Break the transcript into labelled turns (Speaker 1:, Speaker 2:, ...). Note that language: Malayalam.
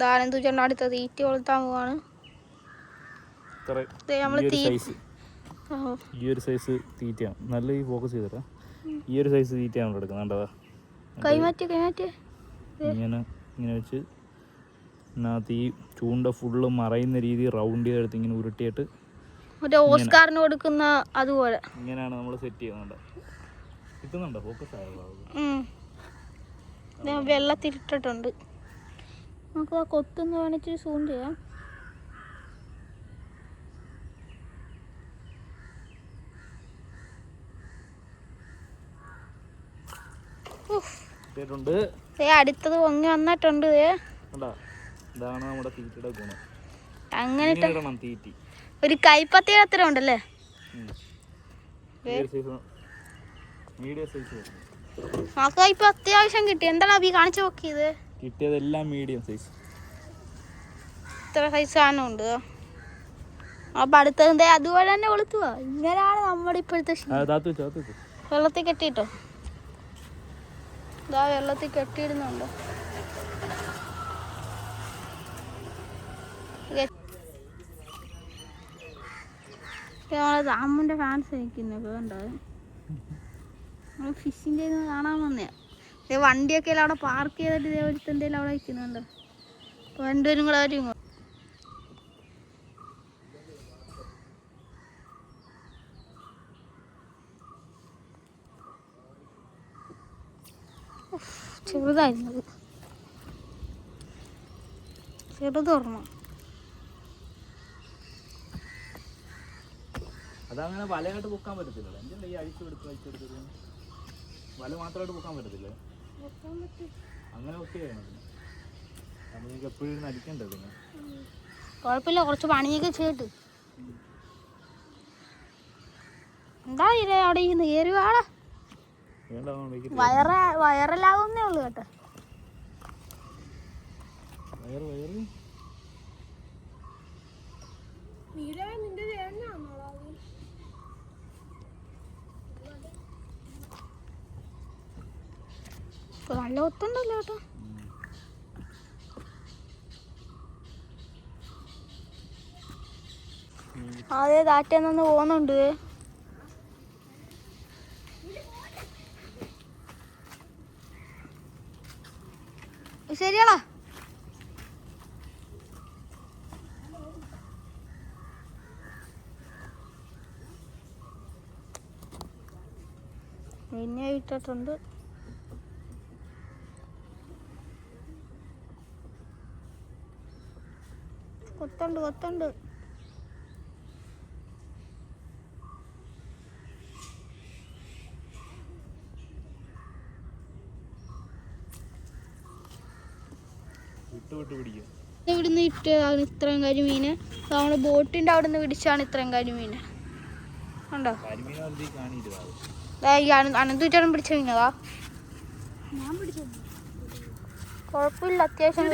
Speaker 1: ദാനം തുചേട്ടൻ അടുത്ത തീറ്റി കൊളുത്താൻ പോവാണ്.
Speaker 2: ഈ ഒരു സൈസ് തീറ്റയാണ്. നല്ല ഈ ഫോക്കസ് ചെയ്തിട്ടാ ഈ ഒരു സൈസ് തീറ്റയാണ് എടുക്കുന്നത്. ഇങ്ങനെ വെച്ച് ഇതിനകത്ത് ഈ ചൂണ്ട ഫുള്ള് മറയുന്ന രീതി റൗണ്ട് ചെയ്തെടുത്ത് ഇങ്ങനെ ഉരുട്ടിയിട്ട്
Speaker 1: ഓസ്കാറിന് കൊടുക്കുന്ന അതുപോലെ
Speaker 2: ഇങ്ങനെയാണ് നമ്മൾ സെറ്റ് ചെയ്യുന്നുണ്ട്. കിട്ടുന്നുണ്ടോ? ഫോക്കസ് ആയോ?
Speaker 1: വെള്ളത്തിലിട്ടിട്ടുണ്ട്. നമുക്ക് ആ കൊത്തുന്ന കാണിച്ച് സൂം ചെയ്യാം. അടുത്തത് പൊങ്ങി വന്നിട്ടുണ്ട്. അങ്ങനെ ഒരു കൈപ്പത്തി അത്ര ഉണ്ടല്ലേ. നമുക്ക് ഇപ്പൊ അത്യാവശ്യം കിട്ടി. എന്താണ് അഭി കാണിച്ചു നോക്കിയത്?
Speaker 2: കിട്ടിയതെല്ലാം മീഡിയം സൈസ്.
Speaker 1: ഇത്ര സൈസ് സാധനം ഉണ്ട്. അപ്പൊ അടുത്തത് അതുപോലെ തന്നെ കൊളുത്തുക. ഇങ്ങനെയാണ് നമ്മുടെ ഇപ്പോഴത്തെ വെള്ളത്തിൽ കെട്ടിട്ടോ. ഇതാ വെള്ളത്തിൽ കെട്ടിയിടുന്നുണ്ടോ? അമ്മുന്റെ ഫാൻസ് നിൽക്കുന്നത് കണ്ടോ? ഫിഷിങ് ചെയ്യുന്നത് കാണാൻ വന്നയാ. വണ്ടിയൊക്കെ അവിടെ പാർക്ക് ചെയ്തിട്ട് ഇതേപോലത്തെ എന്തെങ്കിലും അവിടെ നിൽക്കുന്നുണ്ടോ? അപ്പോൾ രണ്ടുപേരും കൂടെ വരും. ചെറുതായിരുന്നത്, ചെറുതോർമ്മ.
Speaker 2: അതങ്ങനെ വലയായിട്ട് പൊക്കാൻ പറ്റത്തില്ല. എൻ്റെ ഈ അഴിച്ചെടുത്ത് വല മാത്രമായിട്ട് പൊക്കാൻ പറ്റത്തില്ലേ? അങ്ങനെ ഒക്കെ നമുക്ക് എപ്പോഴും അടിക്കണ്ടേ?
Speaker 1: കുഴപ്പമില്ല, കുറച്ച് പണിയൊക്കെ ചെയ്തിട്ട് എന്താ അവിടെ ഈ നേരുവാടാ വയറലാവുന്നേ ഉള്ളു കേട്ടോ. നല്ല ഒത്തുണ്ടല്ലോ കേട്ടോ. അതേ കാറ്റെന്നു പോകുന്നുണ്ട്. ശരിയാളാ. പിന്നെ ഇട്ടിട്ടുണ്ട്. കൊത്തുണ്ട്. ഇവിടുന്ന് ഇട്ടാണ് ഇത്രയും കരിമീന്. നമ്മള് ബോട്ടിന്റെ അവിടെ നിന്ന് പിടിച്ചാണ് ഇത്രയും കരിമീന്. ഉണ്ടോ? അനന്തൂറ്റാണ് പിടിച്ച മീനതാ. കുഴപ്പമില്ല, അത്യാവശ്യം